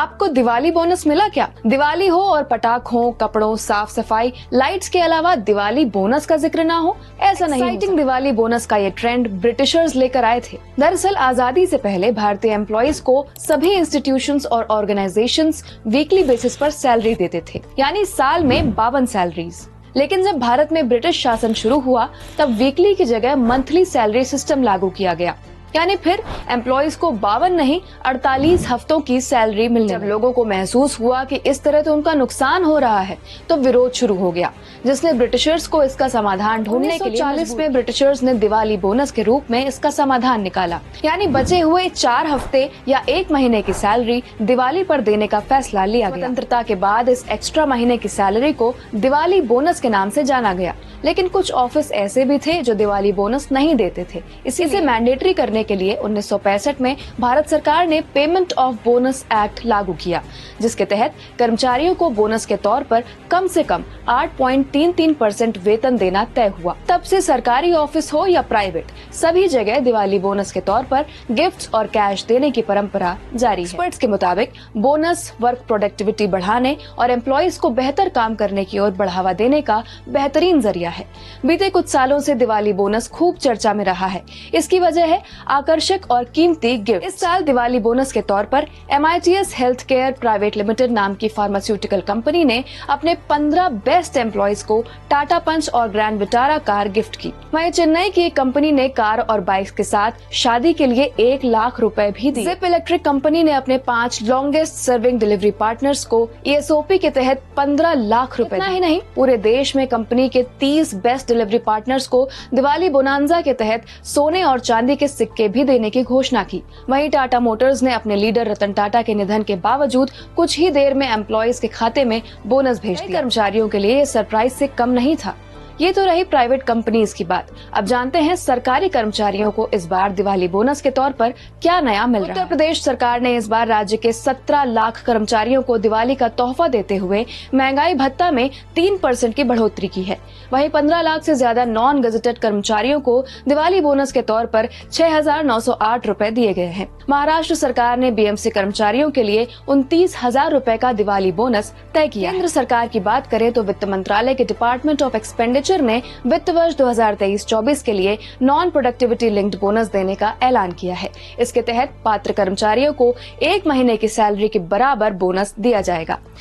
आपको दिवाली बोनस मिला क्या? दिवाली हो और पटाखों, कपड़ों, साफ सफाई, लाइट्स के अलावा दिवाली बोनस का जिक्र ना हो, ऐसा नहीं। एक्साइटिंग दिवाली बोनस का ये ट्रेंड ब्रिटिशर्स लेकर आए थे। दरअसल आजादी से पहले भारतीय एम्प्लॉइज को सभी इंस्टीट्यूशंस और ऑर्गेनाइजेशंस वीकली बेसिस पर सैलरी देते थे, यानी साल में 52 सैलरीज। लेकिन जब भारत में ब्रिटिश शासन शुरू हुआ तब वीकली की जगह मंथली सैलरी सिस्टम लागू किया गया, यानी फिर एम्प्लॉइज को 52 नहीं 48 हफ्तों की सैलरी मिलने। जब लोगों को महसूस हुआ कि इस तरह तो उनका नुकसान हो रहा है तो विरोध शुरू हो गया, जिसने ब्रिटिशर्स को इसका समाधान ढूंढने के लिए 1940 में ब्रिटिशर्स ने दिवाली बोनस के रूप में इसका समाधान निकाला, यानी बचे हुए 4 हफ्ते या 1 महीने की सैलरी दिवाली पर देने का फैसला लिया गया। स्वतंत्रता के बाद इस एक्स्ट्रा महीने की सैलरी को दिवाली बोनस के नाम से जाना गया, लेकिन कुछ ऑफिस ऐसे भी थे जो दिवाली बोनस नहीं देते थे। इसी से मैंडेटरी करने के लिए 1965 में भारत सरकार ने पेमेंट ऑफ बोनस एक्ट लागू किया, जिसके तहत कर्मचारियों को बोनस के तौर पर कम से कम 8.33% वेतन देना तय हुआ। तब से सरकारी ऑफिस हो या प्राइवेट, सभी जगह दिवाली बोनस के तौर पर गिफ्ट्स और कैश देने की परंपरा जारी है। एक्सपर्ट्स के मुताबिक बोनस वर्क प्रोडक्टिविटी बढ़ाने और एम्प्लॉइज को बेहतर काम करने की ओर बढ़ावा देने का बेहतरीन जरिया है। बीते कुछ सालों से दिवाली बोनस खूब चर्चा में रहा है। इसकी वजह है आकर्षक और कीमती गिफ्ट। इस साल दिवाली बोनस के तौर पर MITS health care private limited नाम की फार्मास्यूटिकल कंपनी ने अपने 15 बेस्ट एम्प्लॉइज को टाटा पंच और ग्रैंड विटारा कार गिफ्ट की। वहीं चेन्नई की एक कंपनी ने कार और बाइक के साथ शादी के लिए 1 लाख रुपए भी दिए। जिप इलेक्ट्रिक कंपनी ने अपने 5 लॉन्गेस्ट सर्विंग डिलीवरी पार्टनर्स को ESOP के तहत 15 लाख रुपए। इतना ही नहीं, पूरे देश में कंपनी के 30 बेस्ट डिलीवरी पार्टनर्स को दिवाली बोनांजा के तहत सोने और चांदी के सिक्के भी देने की घोषणा की। वहीं टाटा मोटर्स ने अपने लीडर रतन टाटा के निधन के बावजूद कुछ ही देर में एम्प्लॉइज के खाते में बोनस भेज दिया। कर्मचारियों के लिए सरप्राइज से कम नहीं था। ये तो रही प्राइवेट कंपनीज की बात। अब जानते हैं सरकारी कर्मचारियों को इस बार दिवाली बोनस के तौर पर क्या नया मिल रहा है। उत्तर प्रदेश सरकार ने इस बार राज्य के 17 लाख कर्मचारियों को दिवाली का तोहफा देते हुए महंगाई भत्ता में 3% की बढ़ोतरी की है। वहीं 15 लाख से ज्यादा नॉन गजेटेड कर्मचारियों को दिवाली बोनस के तौर पर 6,908 रुपए दिए गए हैं। महाराष्ट्र सरकार ने BMC कर्मचारियों के लिए 29,000 रुपए का दिवाली बोनस तय किया। केंद्र सरकार की बात करें तो वित्त मंत्रालय के डिपार्टमेंट ऑफ एक्सपेंडिचर ने वित्त वर्ष 2023-24 के लिए नॉन प्रोडक्टिविटी लिंक्ड बोनस देने का ऐलान किया है। इसके तहत पात्र कर्मचारियों को 1 महीने की सैलरी के बराबर बोनस दिया जाएगा।